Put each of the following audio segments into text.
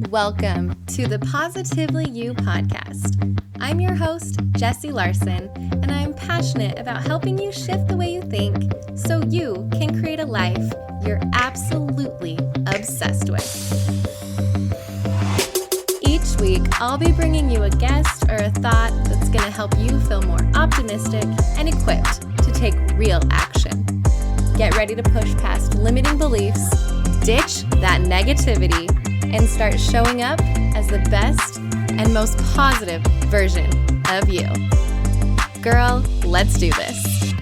Welcome to the Positively You podcast. I'm your host, Jessie Larson, and I'm passionate about helping you shift the way you think so you can create a life you're absolutely obsessed with. Each week, I'll be bringing you a guest or a thought that's going to help you feel more optimistic and equipped to take real action. Get ready to push past limiting beliefs, ditch that negativity, and start showing up as the best and most positive version of you. Girl, let's do this.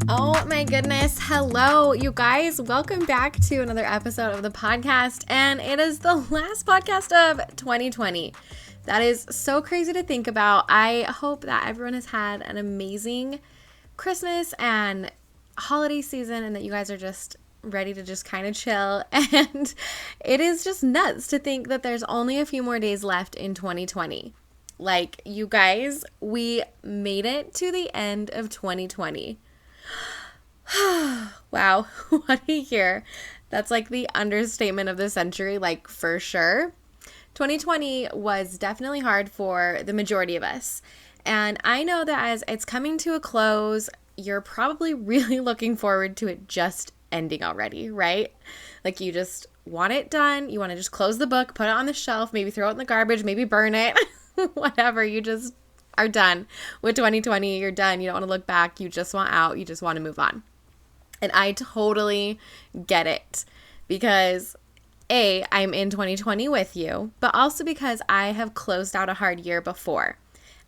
Oh my goodness. Hello, you guys. Welcome back to another episode of the podcast. And it is the last podcast of 2020. That is so crazy to think about. I hope that everyone has had an amazing Christmas and holiday season and that you guys are just ready to just kind of chill. And it is just nuts to think that there's only a few more days left in 2020. Like, you guys, we made it to the end of 2020. Wow, what a year. That's like the understatement of the century, like for sure. 2020 was definitely hard for the majority of us. And I know that as it's coming to a close, you're probably really looking forward to it just ending already, right? Like, you just want it done. You want to just close the book, put it on the shelf, maybe throw it in the garbage, maybe burn it, whatever. You just are done with 2020. You're done. You don't want to look back. You just want out. You just want to move on. And I totally get it because I'm in 2020 with you, but also because I have closed out a hard year before.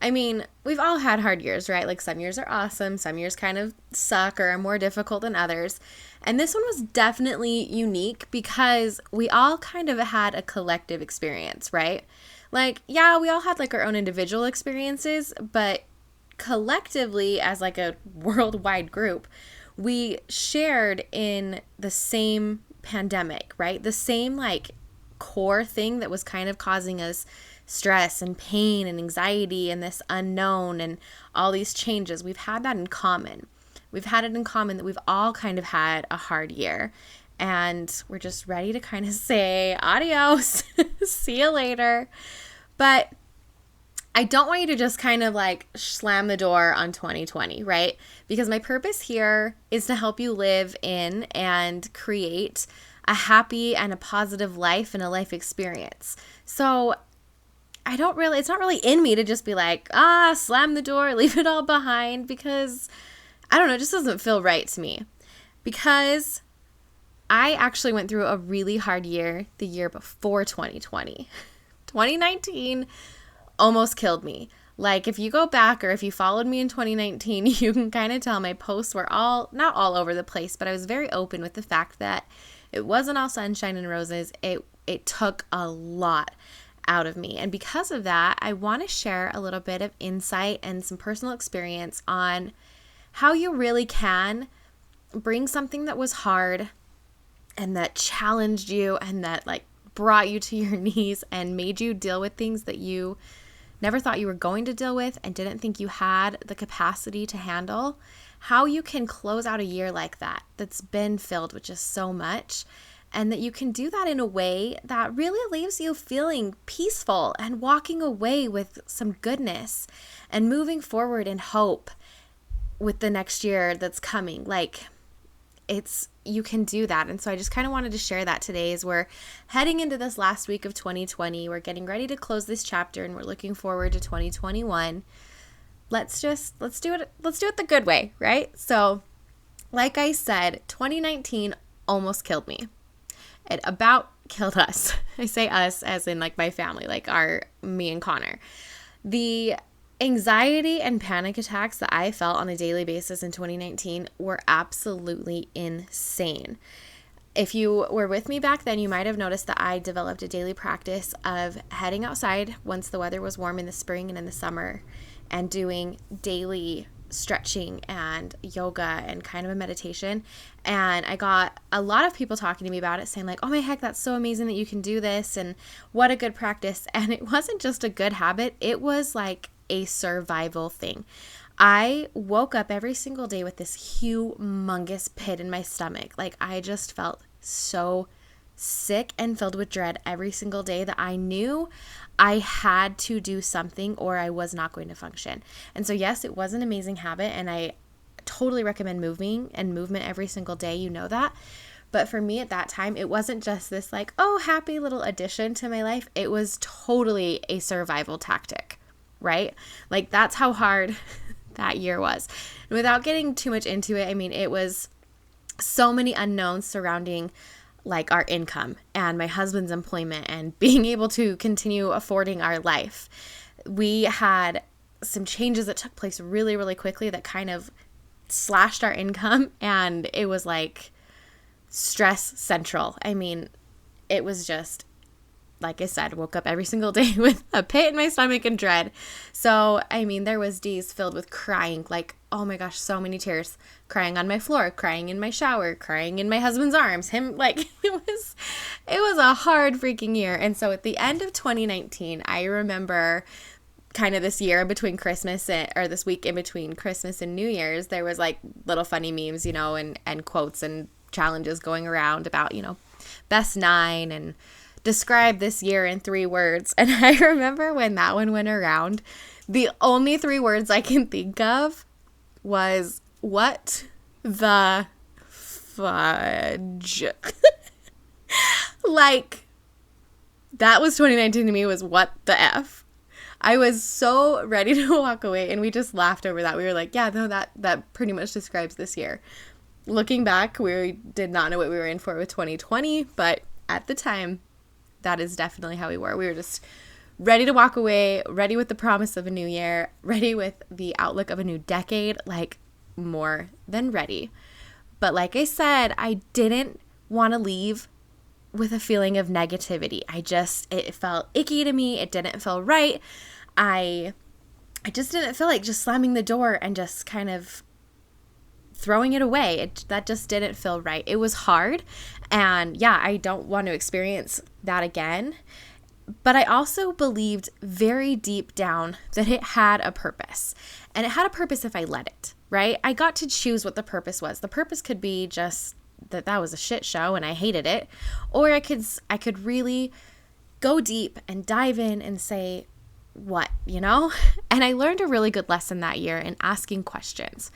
I mean, we've all had hard years, right? Like, some years are awesome. Some years kind of suck or are more difficult than others. And this one was definitely unique because we all kind of had a collective experience, right? Like, yeah, we all had like our own individual experiences, but collectively as like a worldwide group, we shared in the same pandemic, right? The same like core thing that was kind of causing us stress and pain and anxiety and this unknown and all these changes. We've had that in common. We've had it in common that we've all kind of had a hard year, and we're just ready to kind of say adios, see you later. But I don't want you to just kind of like slam the door on 2020, right? Because my purpose here is to help you live in and create a happy and a positive life and a life experience. So it's not really in me to just be like, slam the door, leave it all behind, because I don't know, it just doesn't feel right to me. Because I actually went through a really hard year the year before 2020. 2019 almost killed me. Like, if you go back or if you followed me in 2019, you can kind of tell my posts were not all over the place, but I was very open with the fact that it wasn't all sunshine and roses. It took a lot out of me. And because of that, I want to share a little bit of insight and some personal experience on how you really can bring something that was hard and that challenged you and that like brought you to your knees and made you deal with things that you never thought you were going to deal with and didn't think you had the capacity to handle, how you can close out a year like that that's been filled with just so much, and that you can do that in a way that really leaves you feeling peaceful and walking away with some goodness and moving forward in hope with the next year that's coming. Like, you can do that. And so I just kind of wanted to share that today as we're heading into this last week of 2020. We're getting ready to close this chapter and we're looking forward to 2021. Let's do it the good way, right? So, like I said, 2019 almost killed me. It about killed us. I say us as in like my family, like me and Connor. The anxiety and panic attacks that I felt on a daily basis in 2019 were absolutely insane. If you were with me back then, you might have noticed that I developed a daily practice of heading outside once the weather was warm in the spring and in the summer and doing daily stretching and yoga and kind of a meditation. And I got a lot of people talking to me about it, saying like, oh my heck, that's so amazing that you can do this and what a good practice. And it wasn't just a good habit, it was like a survival thing. I woke up every single day with this humongous pit in my stomach. Like, I just felt so sick and filled with dread every single day that I knew I had to do something or I was not going to function. And so, yes, it was an amazing habit, and I totally recommend movement every single day. You know that. But for me at that time, it wasn't just this like, oh, happy little addition to my life. It was totally a survival tactic, right? Like, that's how hard that year was. And without getting too much into it, I mean, it was so many unknowns surrounding like our income and my husband's employment and being able to continue affording our life. We had some changes that took place really, really quickly that kind of slashed our income, and it was like stress central. I mean, it was just, like I said, woke up every single day with a pit in my stomach and dread. So, I mean, there was days filled with crying, like, oh my gosh, so many tears, crying on my floor, crying in my shower, crying in my husband's arms, it was a hard freaking year. And so at the end of 2019, I remember kind of this year between Christmas or this week in between Christmas and New Year's, there was like little funny memes, and quotes and challenges going around about, best 9 and describe this year in 3 words. And I remember when that one went around, the only 3 words I can think of was, what the fudge? Like, that was 2019 to me, was what the F. I was so ready to walk away, and we just laughed over that. We were like, yeah, no, that pretty much describes this year. Looking back, we did not know what we were in for with 2020, but at the time, that is definitely how we were. We were just ready to walk away, ready with the promise of a new year, ready with the outlook of a new decade, like more than ready. But like I said, I didn't want to leave with a feeling of negativity. It felt icky to me. It didn't feel right. I just didn't feel like just slamming the door and just kind of throwing it away. That just didn't feel right. It was hard. And yeah, I don't want to experience that again. But I also believed very deep down that it had a purpose. And it had a purpose if I let it, right? I got to choose what the purpose was. The purpose could be just that was a shit show and I hated it. Or I could really go deep and dive in and say, what, And I learned a really good lesson that year in asking questions.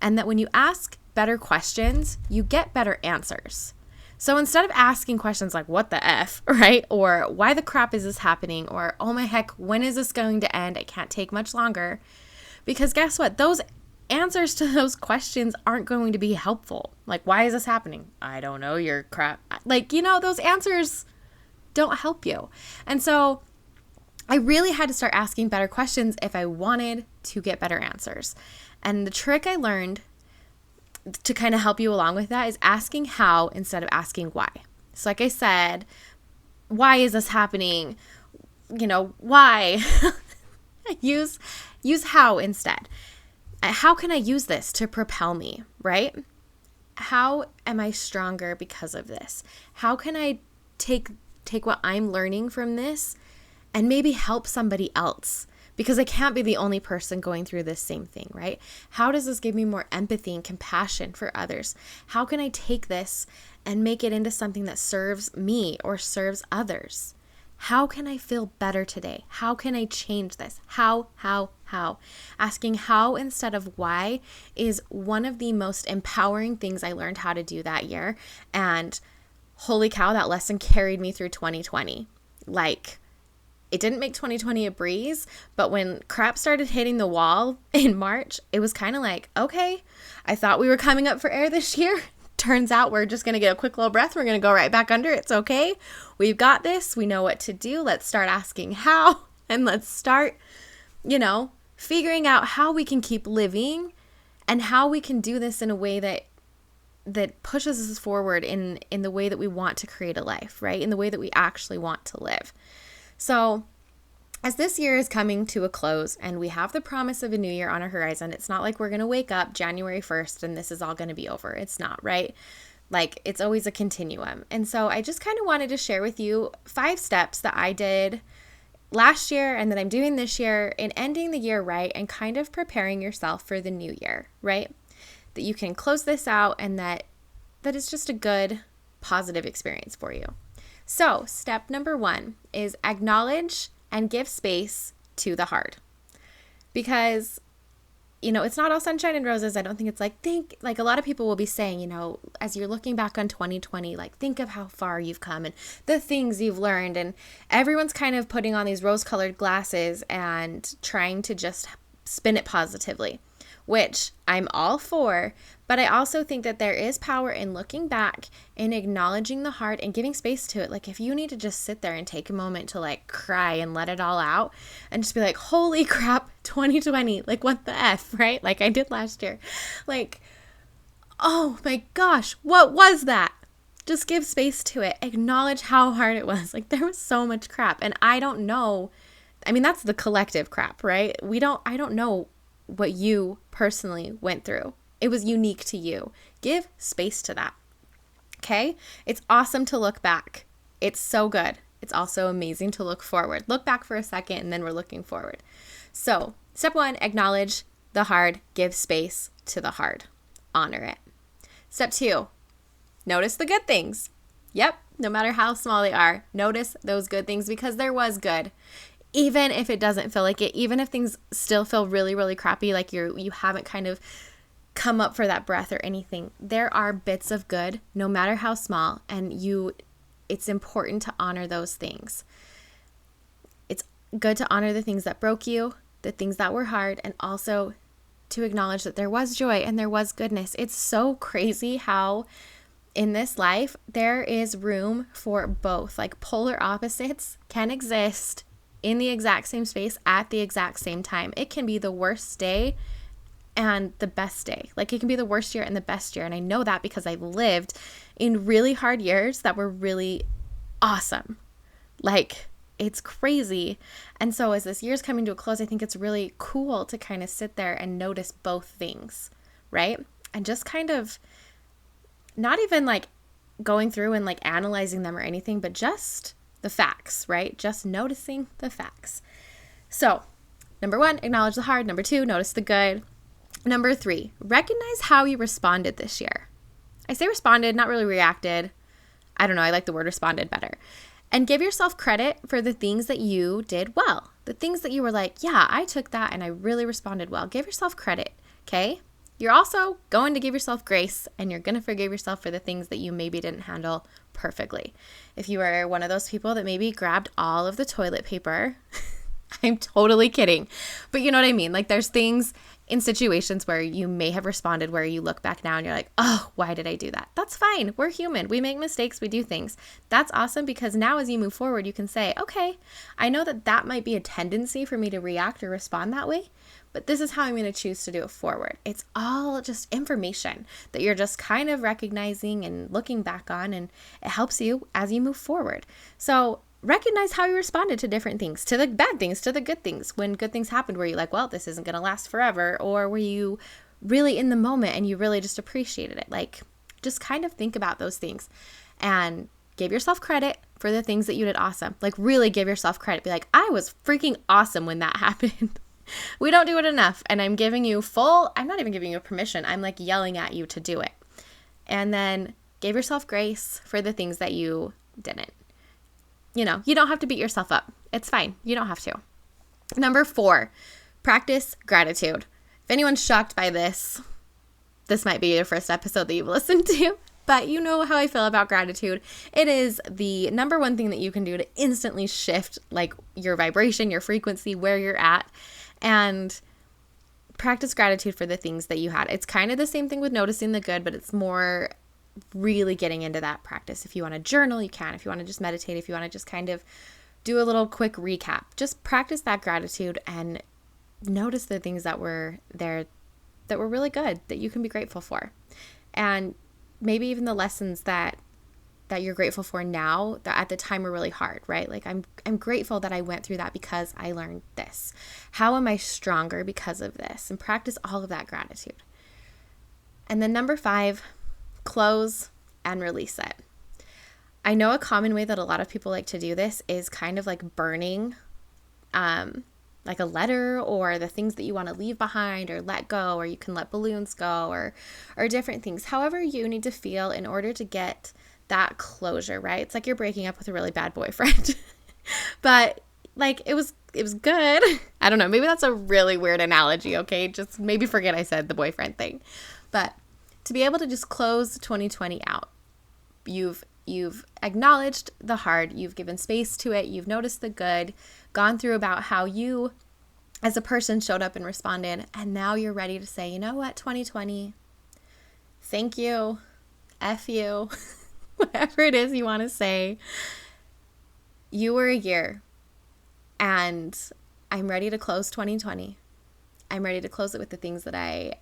And that when you ask better questions, you get better answers. So instead of asking questions like, what the F, right? Or why the crap is this happening? Or, oh my heck, when is this going to end? It can't take much longer. Because guess what? Those answers to those questions aren't going to be helpful. Like, why is this happening? I don't know, you're crap. Like, those answers don't help you. And so I really had to start asking better questions if I wanted to get better answers. And the trick I learned to kind of help you along with that is asking how instead of asking why. So like I said, why is this happening? Why? use how instead. How can I use this to propel me, right? How am I stronger because of this? How can I take what I'm learning from this and maybe help somebody else? Because I can't be the only person going through this same thing, right? How does this give me more empathy and compassion for others? How can I take this and make it into something that serves me or serves others? How can I feel better today? How can I change this? How? Asking how instead of why is one of the most empowering things I learned how to do that year. And holy cow, that lesson carried me through 2020. Like, it didn't make 2020 a breeze, but when crap started hitting the wall in March, it was kind of like, okay, I thought we were coming up for air this year. Turns out we're just going to get a quick little breath. We're going to go right back under. It's okay. We've got this. We know what to do. Let's start asking how, and let's start, figuring out how we can keep living and how we can do this in a way that pushes us forward in the way that we want to create a life, right? In the way that we actually want to live. So as this year is coming to a close and we have the promise of a new year on our horizon, it's not like we're going to wake up January 1st and this is all going to be over. It's not, right? Like, it's always a continuum. And so I just kind of wanted to share with you 5 steps that I did last year and that I'm doing this year in ending the year right and kind of preparing yourself for the new year, right? That you can close this out and that it's just a good, positive experience for you. So step number 1 is acknowledge and give space to the hard. Because it's not all sunshine and roses. I don't think it's like a lot of people will be saying, as you're looking back on 2020, like think of how far you've come and the things you've learned. And everyone's kind of putting on these rose-colored glasses and trying to just spin it positively, which I'm all for. But I also think that there is power in looking back and acknowledging the hard and giving space to it. Like if you need to just sit there and take a moment to like cry and let it all out and just be like, holy crap, 2020, like what the F, right? Like I did last year. Like, oh my gosh, what was that? Just give space to it. Acknowledge how hard it was. Like there was so much crap. And I don't know. I mean, that's the collective crap, right? I don't know what you personally went through. It was unique to you. Give space to that. Okay? It's awesome to look back. It's so good. It's also amazing to look forward. Look back for a second and then we're looking forward. So, step 1, acknowledge the hard. Give space to the hard. Honor it. Step 2, notice the good things. Yep, no matter how small they are, notice those good things because there was good. Even if it doesn't feel like it, even if things still feel really, really crappy, like you haven't kind of come up for that breath or anything, there are bits of good, no matter how small, and it's important to honor those things. It's good to honor the things that broke you, the things that were hard, and also to acknowledge that there was joy and there was goodness. It's so crazy how in this life there is room for both. Like polar opposites can exist in the exact same space at the exact same time. It can be the worst day and the best day. Like it can be the worst year and the best year. And I know that because I've lived in really hard years that were really awesome. Like it's crazy. And so as this year's coming to a close, I think it's really cool to kind of sit there and notice both things, right? And just kind of not even like going through and like analyzing them or anything, but just the facts, right? Just noticing the facts. So, number 1, acknowledge the hard. Number 2, notice the good. Number 3, recognize how you responded this year. I say responded, not really reacted. I don't know. I like the word responded better. And give yourself credit for the things that you did well. The things that you were like, yeah, I took that and I really responded well. Give yourself credit, okay? You're also going to give yourself grace and you're going to forgive yourself for the things that you maybe didn't handle perfectly. If you are one of those people that maybe grabbed all of the toilet paper, I'm totally kidding. But you know what I mean? Like there's things in situations where you may have responded where you look back now and you're like, oh, why did I do that? That's fine. We're human. We make mistakes. We do things. That's awesome because now as you move forward, you can say, okay, I know that might be a tendency for me to react or respond that way, but this is how I'm going to choose to do it forward. It's all just information that you're just kind of recognizing and looking back on, and it helps you as you move forward. So recognize how you responded to different things, to the bad things, to the good things. When good things happened, were you like, well, this isn't going to last forever? Or were you really in the moment and you really just appreciated it? Like, just kind of think about those things and give yourself credit for the things that you did awesome. Like, really give yourself credit. Be like, I was freaking awesome when that happened. We don't do it enough. And I'm not even giving you permission. I'm like yelling at you to do it. And then give yourself grace for the things that you didn't. You don't have to beat yourself up. It's fine. You don't have to. Number 4, practice gratitude. If anyone's shocked by this might be your first episode that you've listened to, but you know how I feel about gratitude. It is the number 1 thing that you can do to instantly shift like your vibration, your frequency, where you're at, and practice gratitude for the things that you had. It's kind of the same thing with noticing the good, but it's more really getting into that practice. If you want to journal, you can. If you want to just meditate, if you want to just kind of do a little quick recap, just practice that gratitude and notice the things that were there that were really good, that you can be grateful for. And maybe even the lessons that you're grateful for now that at the time were really hard, right? Like I'm grateful that I went through that because I learned this. How am I stronger because of this? And practice all of that gratitude. And then number 5, close and release it. I know a common way that a lot of people like to do this is kind of like burning like a letter or the things that you want to leave behind or let go, or you can let balloons go or different things. However you need to feel in order to get that closure, right? It's like you're breaking up with a really bad boyfriend. But like it was good. I don't know, maybe that's a really weird analogy, okay? Just maybe forget I said the boyfriend thing. But to be able to just close 2020 out, you've acknowledged the hard, you've given space to it, you've noticed the good, gone through about how you as a person showed up and responded, and now you're ready to say, you know what, 2020, thank you, F you, whatever it is you want to say. You were a year, and I'm ready to close 2020. I'm ready to close it with the things that I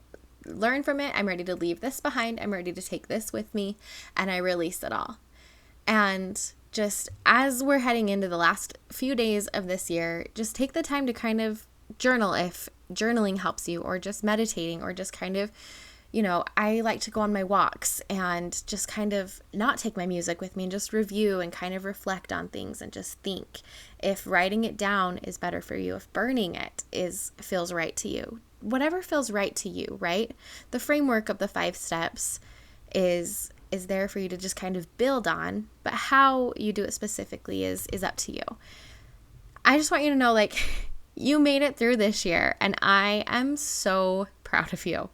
learned from it. I'm ready to leave this behind. I'm ready to take this with me, and I release it all. And just as we're heading into the last few days of this year, just take the time to kind of journal if journaling helps you, or just meditating, or just kind of, I like to go on my walks and just kind of not take my music with me and just review and kind of reflect on things and just think if writing it down is better for you, if burning it feels right to you, whatever feels right to you, right? The framework of the 5 steps is there for you to just kind of build on, but how you do it specifically is up to you. I just want you to know, like, you made it through this year, and I am so proud of you.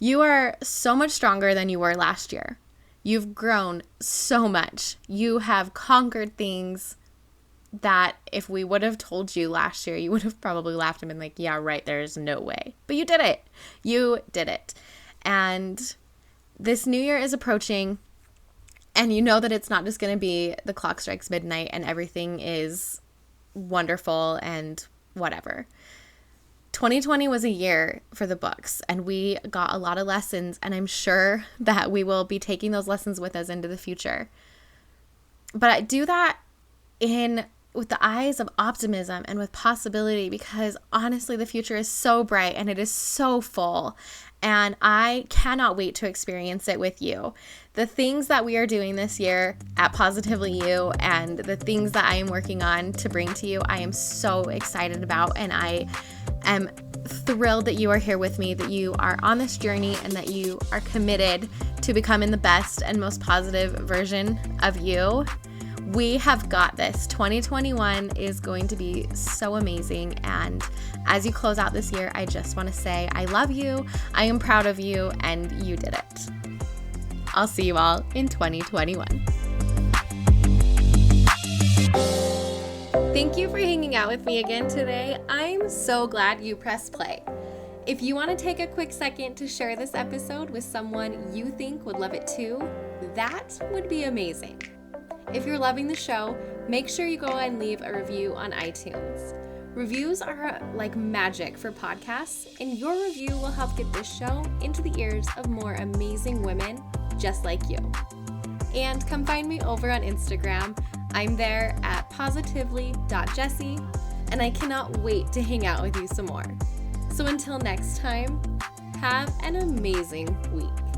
You are so much stronger than you were last year. You've grown so much. You have conquered things that if we would have told you last year, you would have probably laughed and been like, yeah, right, there's no way. But you did it. You did it. And this new year is approaching, and you know that it's not just going to be the clock strikes midnight and everything is wonderful and whatever. 2020 was a year for the books, and we got a lot of lessons, and I'm sure that we will be taking those lessons with us into the future. But I do that with the eyes of optimism and with possibility, because honestly, the future is so bright and it is so full, and I cannot wait to experience it with you. The things that we are doing this year at Positively You and the things that I am working on to bring to you, I am so excited about, and I am thrilled that you are here with me, that you are on this journey, and that you are committed to becoming the best and most positive version of you. We have got this. 2021 is going to be so amazing. And as you close out this year, I just want to say I love you, I am proud of you, and you did it. I'll see you all in 2021. Thank you for hanging out with me again today. I'm so glad you pressed play. If you want to take a quick second to share this episode with someone you think would love it too, that would be amazing. If you're loving the show, make sure you go and leave a review on iTunes. Reviews are like magic for podcasts, and your review will help get this show into the ears of more amazing women just like you. And come find me over on Instagram. I'm there at positively.jessie, and I cannot wait to hang out with you some more. So until next time, have an amazing week.